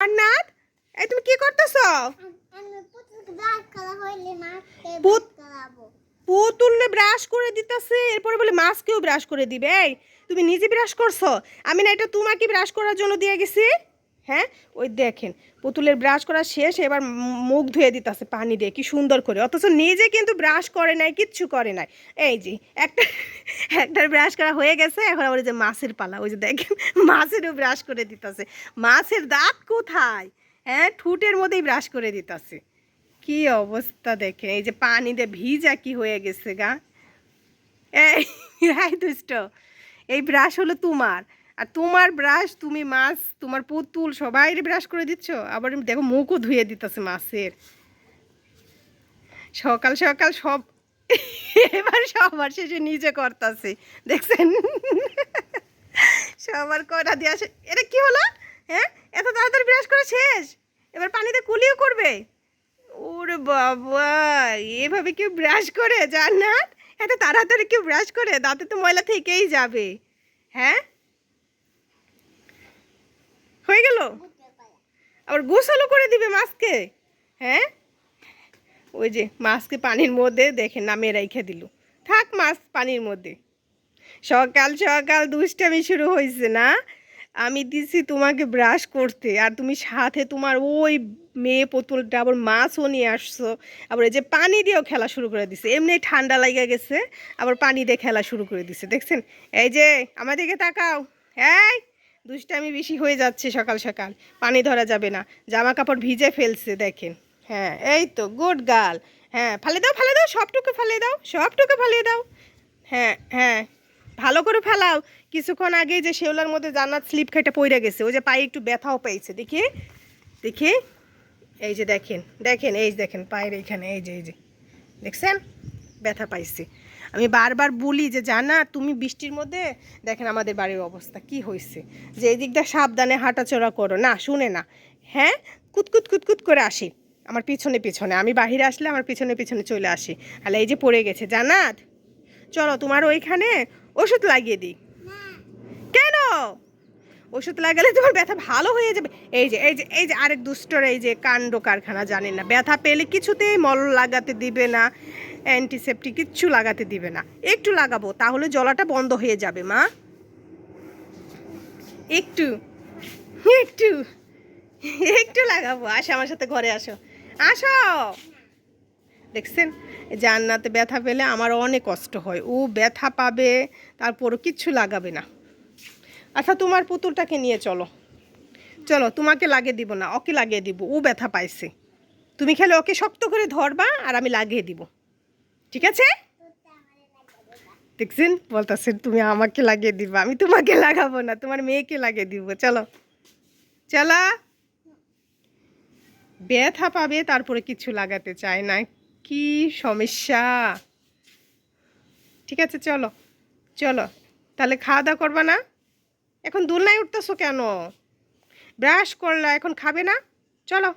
জান্নাত, এই তুমি কি করতেছো? পুতুলে ব্রাশ করে দিতেছে, এরপরে বলে মাছকেও ব্রাশ করে দিবে। এই তুমি নিজে ব্রাশ করছো? আমি না এটা তোমাকে ব্রাশ করার জন্য দিয়ে গেছি। হ্যাঁ, ওই দেখেন পুতুলের ব্রাশ করা শেষ, এবার মুখ ধুয়ে দিতেছে পানি দিয়ে কি সুন্দর করে, অথচ নিজে কিন্তু ব্রাশ করে নাই, কিচ্ছু করে নাই। এই যে একটা একটার ব্রাশ করা হয়ে গেছে, এখন আবার যে মাছের পালা, ওই যে দেখেন মাছেরও ব্রাশ করে দিতেছে। মাছের দাঁত কোথায়? হ্যাঁ, ঠুটের মধ্যেই ব্রাশ করে দিতেছে। কি অবস্থা দেখেন, এই যে পানি দিয়ে ভিজা কি হয়ে গেছে গা। এই দুষ্ট, এই ব্রাশ হলো তোমার, আর তোমার ব্রাশ তুমি মাছ, তোমার পুতুল সবাই ব্রাশ করে দিচ্ছ, আবার দেখো মুখও ধুয়ে দিতেছে মাছের। সকাল সকাল সব এবার সবার শেষে নিজে করতেছে, দেখছেন? সবার করা দিয়ে আসে। এটা কি হলো? হ্যাঁ, এত তাড়াতাড়ি ব্রাশ করে শেষ, এবার পানিতে কুলিও করবে? ওরে বাবা, এভাবে কেউ ব্রাশ করে জান্নাত? এত তাড়াতাড়ি কেউ ব্রাশ করে? দাঁতে তো ময়লা থেকেই যাবে। হ্যাঁ, হয়ে গেল? আবার গোসলও করে দিবে মাছকে? হ্যাঁ, ওই যে মাছকে পানির মধ্যে দেখে নামিয়ে রেখে দিল, থাক মাছ পানির মধ্যে। সকাল সকাল দুষ্টামি শুরু হয়েছে না? আমি দিছি তোমাকে ব্রাশ করতে, আর তুমি সাথে তোমার ওই মেয়ে পুতুলটা আবার মাছও নিয়ে আসছো, আবার এই যে পানি দিয়েও খেলা শুরু করে দিছে। এমনি ঠান্ডা লাগা গেছে, আবার পানি দিয়ে খেলা শুরু করে দিছে, দেখছেন? এই যে আমার দিকে তাকাও। এই দুষ্টামি বেশি হয়ে যাচ্ছে সকাল সকাল, পানি ধরা যাবে না, জামা কাপড় ভিজে ফেলছে দেখেন। হ্যাঁ, এই তো গুড গার্ল। হ্যাঁ, ফালে দাও ফালে দাও, সবটুকু ফালে দাও, সবটুকু ফালিয়ে দাও। হ্যাঁ হ্যাঁ, ভালো করে ফেলাও। কিছুক্ষণ আগে যে শেওলার মধ্যে জান্নাত স্লিপ খাইটা পড়ে গেছে, ওই যে পায়ে একটু ব্যথাও পেয়েছে, দেখি দেখি। এই যে দেখেন দেখেন, এই দেখেন পায়ের এইখানে, এই যে দেখছেন ব্যথা পাইছে। আমি বারবার বলি যে জানা তুমি বৃষ্টির মধ্যে, দেখেন আমাদের বাড়ির অবস্থা কি হয়েছে, যে এই দিকটা সাবধানে হাঁটাচলা করো, না শুনে না। হ্যাঁ, কুতকুত কুতকুত করে আসি আমার পিছনে পিছনে, আমি বাহিরে আসলে আমার পিছনে পিছনে চলে আসি। তাহলে এই যে পড়ে গেছে জান্নাত, চলো তোমার ওইখানে ওষুধ লাগিয়ে দিই। কেন? ওষুধ লাগালে তোমার ব্যথা ভালো হয়ে যাবে। এই যে আরেক দুষ্টর এই যে কাণ্ড কারখানা, জানেন না ব্যথা পেলে কিছুতেই মল লাগাতে দিবে না, অ্যান্টিসেপটিক কিচ্ছু লাগাতে দিবে না। একটু লাগাবো তাহলে জ্বলাটা বন্ধ হয়ে যাবে মা, একটু একটু একটু লাগাবো। আসো আমার সাথে ঘরে, আসো আসো। দেখছেন, জান্নাতে ব্যথা পেলে আমার অনেক কষ্ট হয়, ও ব্যথা পাবে তারপরও কিচ্ছু লাগাবে না। আচ্ছা তোমার পুতুলটাকে নিয়ে চলো, চলো তোমাকে লাগিয়ে দিব না, ওকে লাগিয়ে দিব, ও ব্যথা পাইছে। তুমি খেলে ওকে শক্ত করে ধরবা আর আমি লাগিয়ে দিব, ঠিক আছে? দেখছেন বলতেছেন তুমি আমাকে লাগিয়ে দিবা, আমি তোমাকে লাগাবো না, তোমার মেয়েকে লাগিয়ে দিব। চলো চলো, ব্যথা পাবে তারপরে কিছু লাগাতে চায় না, কি সমস্যা। ঠিক আছে চলো চলো, তাহলে খাওয়া দাওয়া করবা না? এখন দোলনায় উঠতেছো কেন? ব্রাশ করলা, এখন খাবে না? চলো।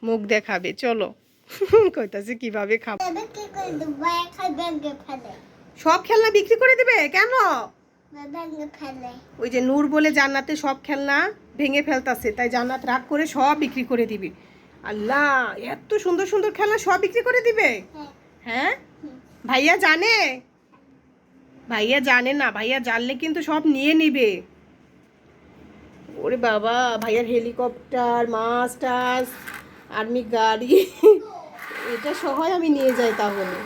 মুখ দেখাবে, চলো। কইতাছে কিভাবে খাবো। সব খেলনা বিক্রি করে দিবে কেন? ওই যে নূর বলে জান্নাতে সব খেলনা ভেঙে ফেলতাছে, তাই জান্নাত রাগ করে সব বিক্রি করে দিবে। আল্লাহ, এত সুন্দর সুন্দর খেলনা সব বিক্রি করে দিবে? হ্যাঁ, ভাইয়া জানে? ভাইয়া জানে না, ভাইয়া জানলে কিন্তু সব নিয়ে নিবে। ওরে বাবা, ভাইয়ার হেলিকপ্টার, মাছ টাছ, আর্মি গাড়ি, এটা সবাই আমি নিয়ে যাই তাহলে।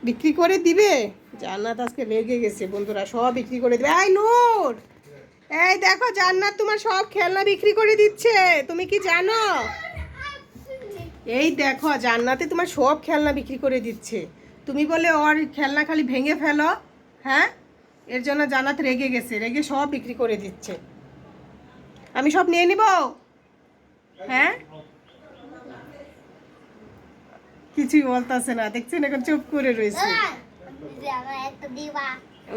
বিক্রি করে দিবে? জান্নাত আজকে লেগে গেছে বন্ধুরা, সব বিক্রি করে দিবে। এই নূর, এই দেখো জান্নাত তোমার সব খেলনা বিক্রি করে দিচ্ছে, তুমি কি জানো? এই দেখো জান্নাতে তোমার সব খেলনা বিক্রি করে দিচ্ছে, তুমি বলে ওর খেলনা খালি ভেঙে ফেলো। হ্যাঁ, এর জন্য জান্নাত রেগে গেছে, রেগে সব বিক্রি করে দিচ্ছে। আমি সব নিয়ে নিব? হ্যাঁ, কিছুই বলতেছে না, দেখছেন এখন চুপ করে রয়েছে।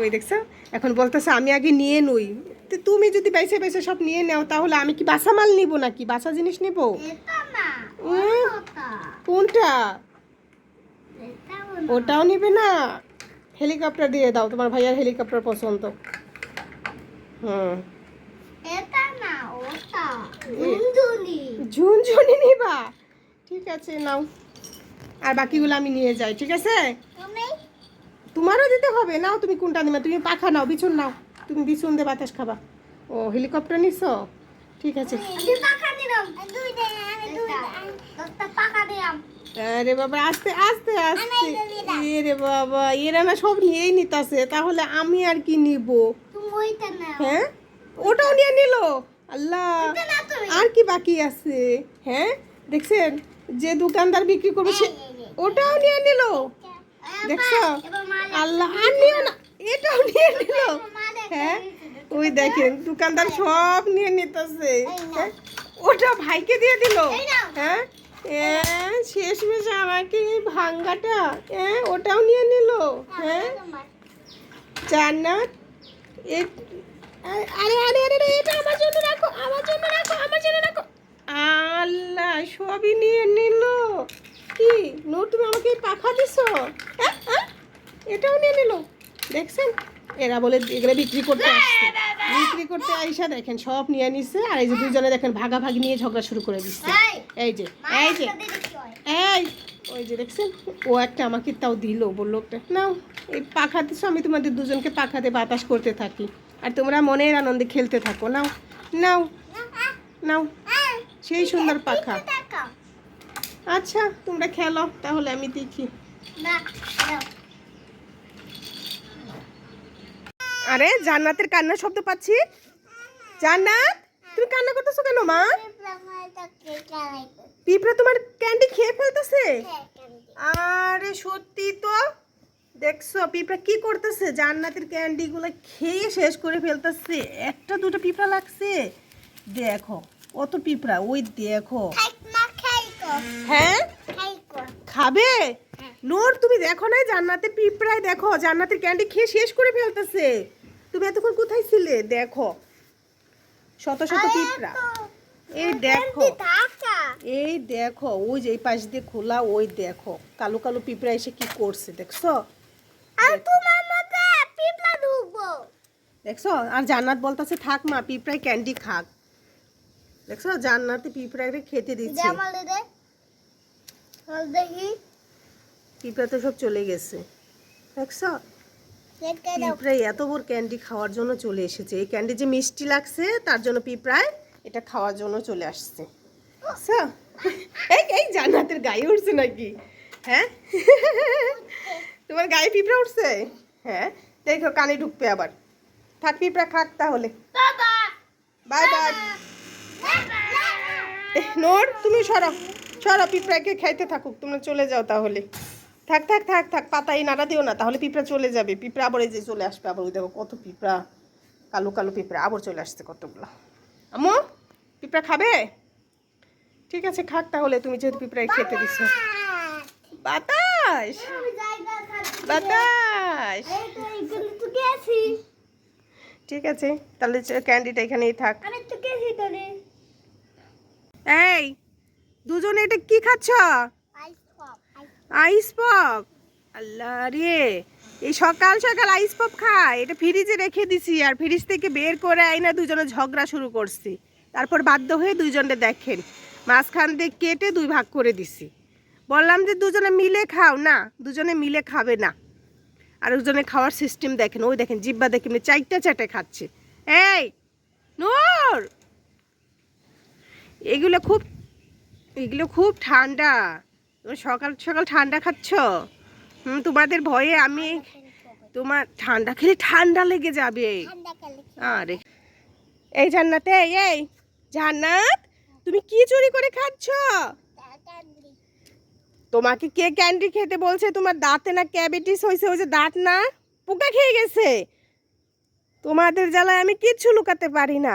ওই দেখছো, এখন বলতেছে আমি আগে নিয়ে নই। তো তুমি যদি বাইসে বাইসে সব নিয়ে নাও, তাহলে আমি কি বাসা মাল নিব নাকি, বাসা জিনিস নিব? কোনটা? ওটাও নিবে না? হেলিকপ্টার দিয়ে দাও, তোমার ভাইয়ার হেলিকপ্টার পছন্দ। হুম, এটা না ওটা ঝুনঝুনি। ঝুনঝুনি নিবা? ঠিক আছে নাও, আর বাকিগুলো আমি নিয়ে যাই, ঠিক আছে? তুমি তোমারও দিতে হবে, নাও তুমি কোনটা নিবে? তুমি পাখা নাও, বিছুন নাও, তুমি বিছুন দিয়ে বাতাস খাবা। ও হেলিকপ্টার নিছো, ঠিক আছে। আমি পাখা দিলাম দুইটা, আমি দুইটা দশটা পাখা দিলাম। আরে বাবা, আস্তে আস্তে আস্তে। এরে বাবা, এরা না সব নিয়েই নিতাছে, তাহলে আমি আর কি নিব? তুমি ওইটা নাও। হ্যাঁ, ওটাও নিয়ে নিল। আল্লাহ, ওইটা না তুমি। আর কি বাকি আছে? হ্যাঁ, দেখছেন যে দোকানদার বিক্রি করবে সে ওটাও নিয়ে নিল। দেখছো? আল্লাহ, আর নিও না, এটাও নিয়ে নিল। হ্যাঁ, ওই দেখেন দোকানদার সব নিয়ে নিতেছে। হ্যাঁ, ওটা ভাইকে দিয়ে দিল। হ্যাঁ, শেষ মেশে আমাকে এই ভাঙ্গাটা, ওটাও নিয়ে নিল। হ্যাঁ, জান্নাত, আরে আরে আরে আরে, এটা আমার জন্য রাখো, আমার জন্য রাখো, আমার জন্য রাখো। আল্লাহ, সবই নিয়ে নিল। কি নূর, তুমি আমাকে এই পাখা দিছো? এটাও নিয়ে নিল। দেখছেন, এরা বলে এগুলো বিক্রি করতে আসছে, বিক্রি করতে আইসা দেখেন সব নিয়ে নিচ্ছে। আর এই যে দুজনে দেখেন ভাগাভাগি নিয়ে ঝগড়া শুরু করে দিচ্ছে। এই যে এই যে এই, ওই যে দেখছেন, ও একটা আমাকে তাও দিল, বললো একটা নাও, এই পাখা দিচ্ছ, আমি তোমাদের দুজনকে পাখাতে বাতাস করতে থাকি, আর তোমরা মনের আনন্দে খেলতে থাকো। নাও নাও নাও, সেই সুন্দর পাখা। আচ্ছা, তোমরা খেলো তাহলে, আমি দেখি। আরে জান্নাতের কান্নার শব্দ পাচ্ছি। জান্নাত, তুমি কান্না করতেছো কেন মা? পিঁপড়া তোমার ক্যান্ডি খেয়ে ফেলতেছে? আরে সত্যি তো, দেখছো পিঁপড়া কি করতেছে? জান্নাতের ক্যান্ডিগুলো খেয়ে শেষ করে ফেলতেছে। একটা দুটো পিঁপড়া লাগছে, দেখো কত পিঁপড়া, ওই দেখো। হ্যাঁ, খাবে? নূর, তুমি দেখো না জান্নাতের পিঁপড়ায়, দেখো জান্নাতের ক্যান্ডি খেয়ে শেষ করে ফেলতেছে। তুমি এতক্ষণ কোথায় ছিলে? দেখো শত শত পিঁপড়া, এই দেখো, এই দেখো, ওই যে এই পাশ দিয়ে খোলা, ওই দেখো কালো কালো পিঁপড়া এসে কি করছে, দেখছো? দেখছো? আর জান্নাত বলতেছে থাক মা, পিঁপড়ায় ক্যান্ডি খাক। দেখছো, জান্নাতে পিঁপড়াকে খেতে দিচ্ছে। পিঁপড়া তো সব চলে গেছে, দেখছো? পিঁপড়ায় এত বড় ক্যান্ডি খাওয়ার জন্য চলে এসেছে। এই ক্যান্ডি যে মিষ্টি লাগছে তার জন্য পিঁপড়ায় এটা খাওয়ার জন্য চলে আসছে। এই এই জান্নাতের গায়ে উঠছে নাকি? হ্যাঁ, তোমার গায়ে পিঁপড়া উঠছে? হ্যাঁ, দেখো কানে ঢুকবে আবার। থাক, পিঁপড়া খাক তাহলে, বাই বাই। নূর, তুমি সরো সরো, পিঁপড়াকে খাইতে থাকুক, তোমরা চলে যাও তাহলে। থাক থাক থাক থাক, পাতাই নাড়া দিও না, তাহলে পিঁপড়া চলে যাবে। পিঁপড়া আবার এই যে চলে আসবে আবার, ওই দেখো কত পিঁপড়া, কালো কালো পিঁপড়া আবার চলে আসছে কতগুলো। আম্মু, পিঁপড়া খাবে? ঠিক আছে খাক তাহলে, তুমি যেহেতু পিঁপড়ায় খেতে দিচ্ছ। বাতাস বাতাস, ঠিক আছে তাহলে ক্যান্ডিটা এখানেই থাক। এই দুজনে এটা কি খাচ্ছ? আইস পপ। আল্লাহ রে, এই সকাল সকাল আইস পপ খায়? এটা ফ্রিজে রেখে দিছি, আর ফ্রিজ থেকে বের করে আইনা দুজনে ঝগড়া শুরু করছি। তারপর বাধ্য হয়ে দুইজনে দেখেন মাঝখান দিয়ে কেটে দুই ভাগ করে দিছি। বললাম যে দুজনে মিলে খাও, না দুজনে মিলে খাবে না। আর দুজনে খাওয়ার সিস্টেম দেখেন, ওই দেখেন জিব্বা দেখেন চারটা চাটে খাচ্ছে। এই নূর, এগুলো খুব ঠান্ডা, সকাল সকাল ঠান্ডা খাচ্ছ? তোমাদের ভয়ে আমি, তোমার ঠান্ডা খেলে ঠান্ডা লেগে যাবে। আরে এই জান্নাতে, এই জান্নাত, তুমি কি চুরি করে খাচ্ছ? তোমাকে কে ক্যান্ডি খেতে বলছে? তোমার দাঁতে না ক্যাভিটিস হয়েছে, ওই যে দাঁত না পোকা খেয়ে গেছে। তোমাদের জ্বালায় আমি কিচ্ছু লুকাতে পারি না।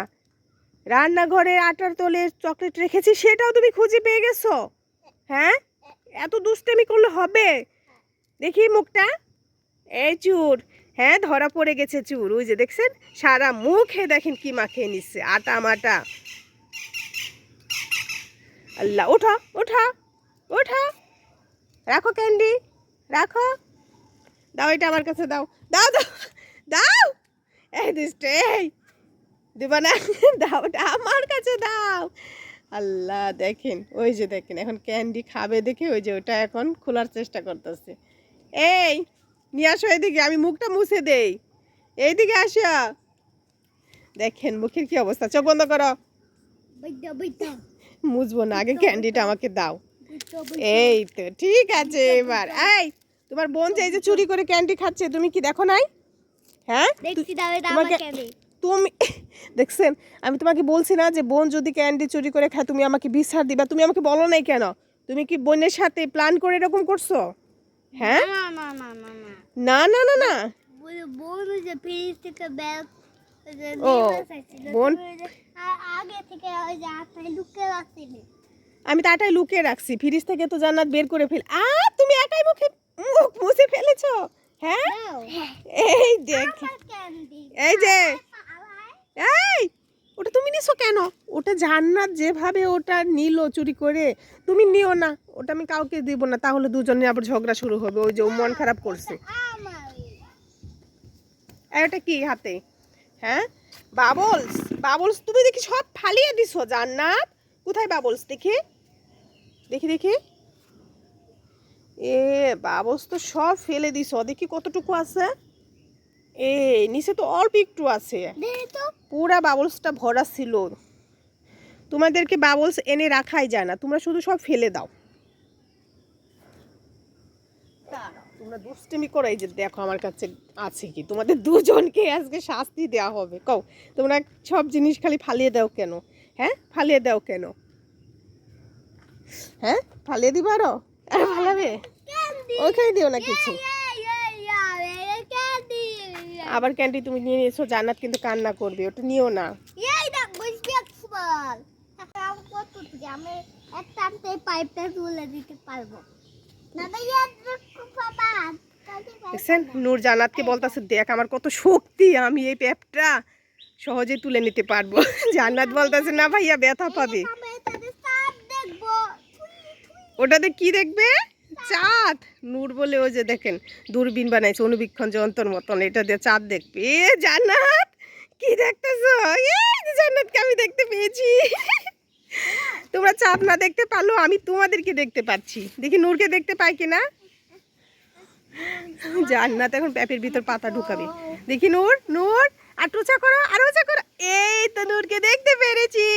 রান্নাঘরে আটার তলে চকলেট রেখেছি, সেটাও তুমি খুঁজে পেয়ে গেছো? হ্যাঁ, এত দুষ্টামি করলে হবে? দেখি মুখটা, এই চুর, হ্যাঁ ধরা পড়ে গেছে চুর, ওই যে দেখছেন সারা মুখে দেখেন কি মাখিয়ে নিচ্ছে, আটা মাটা। আল্লাহ, ওঠা ওঠা ওঠা, রাখো ক্যান্ডি রাখো। দাও এটা আমার কাছে দাও, দাও দাও দাও, এই দুষ্টু এই দিবা না, দাও ওটা আমার কাছে দাও। আল্লাহ দেখেন, ওই যে দেখেন এখন ক্যান্ডি খাবে দেখে ওই যে ওটা এখন খোলার চেষ্টা করতেছে। এই নিয়ে আসো এদিকে, আমি মুখটা মুছে দেই, এইদিকে আসো। দেখেন মুখের কি অবস্থা, চোখ বন্ধ করো। মুছবো না, আগে ক্যান্ডিটা আমাকে দাও। এই তো ঠিক আছে এবার। এই তোমার বোন যে এই যে চুরি করে ক্যান্ডি খাচ্ছে, তুমি কি দেখো নাই? হ্যাঁ দেখছি দাও এটা তোমাকে আমাকে দে। তুমি দেখছেন, আমি তোমাকে বলছি না যে বোন যদি ক্যান্ডি চুরি করে খায় তুমি আমাকে বিচার দিবা, তুমি আমাকে বলো নাই কেন? তুমি কি বোনের সাথে প্ল্যান করে এরকম করছো? হ্যাঁ না না না না না না না না না। বোন যে ফ্রিজ থেকে ব্যাগ ও বোন, আগে থেকে ওই যে আপনি লুকিয়ে রাখছিলেন। আমি তো আটাই লুকিয়ে রাখছি, ফ্রিজ থেকে তো জান্নাত বের করে ফেল। তুমি একাই মুখ মুছে ফেলেছো? হ্যাঁ এই দেখ, ক্যান্ডি এই যে এই ওটা তুমি নিছো কেন? ওটা জান্নাত যেভাবে ওটা নিল চুরি করে, তুমি নিও না, ওটা আমি কাউকে দিব না, তাহলে দুজনে আবার ঝগড়া শুরু হবে। ওই যে ও মন খারাপ করছে। এই ওটা কি হাতে? হ্যাঁ বাবলস, বাবলস তুমি দেখি সব ফালিয়ে দিছো জান্নাত। কোথায় বাবলস দেখি, দেখি দেখি। এ বাবলস তো সব ফেলে দিছো, দেখি কতটুকু আছে। এই নিচে তো অল্প একটু আছে, পুরা বাবলসটা ভরা ছিল। তোমাদেরকে বাবলস এনে রাখাই যায় না, তোমরা শুধু সব ফেলে দাও। তোমরা দুষ্টামি করো। এই যে দেখো আমার কাছে আছে কি, তোমাদের দুজনকে আজকে শাস্তি দেওয়া হবে। কও তোমরা সব জিনিস খালি ফালিয়ে দাও কেন? হ্যাঁ ফালিয়ে দাও কেন? হ্যাঁ ফালিয়ে দিবা আরো? আরে ফালাবে, ওইখানে দিও না কিছু। আবার ক্যান্ডি তুমি নিয়ে নিয়েছো, জান্নাত কিন্তু কান্না করবে, ওটা নিও না। এই দেখ বুঝবি ফুটবল টাকা কত থেকে আমি একটা আনতে পাইপটা তুলে দিতে পারবো না তো বাবা। দেখছেন নূর জান্নাতকে বলতেছে দেখ আমার কত শক্তি, আমি এই পেপটা সহজে তুলে নিতে পারবো। জান্নাত বলতেছে না ভাইয়া ব্যথা পাবে। ওটাতে কি দেখবে? চাঁদ। নূর বলে ওই যে দেখেন দূরবীন বানাইছে অনুবীক্ষণ যন্ত্রের মতন, এটা দিয়ে চাঁদ দেখবে। এ জান্নাত কি দেখতেছো? এই যে জান্নাতকে আমি দেখতে পেয়েছি। তোমরা চাঁদ না দেখতে পারলো, আমি তোমাদেরকে দেখতে পাচ্ছি। দেখি নূরকে দেখতে পাই কিনা। জান্নাত এখন প্যাপের ভিতর পাতা ঢুকাবে। দেখি নূর, নূর আর টোচা করো, আর ওচা করো। এই তো নূরকে দেখতে পেরেছি।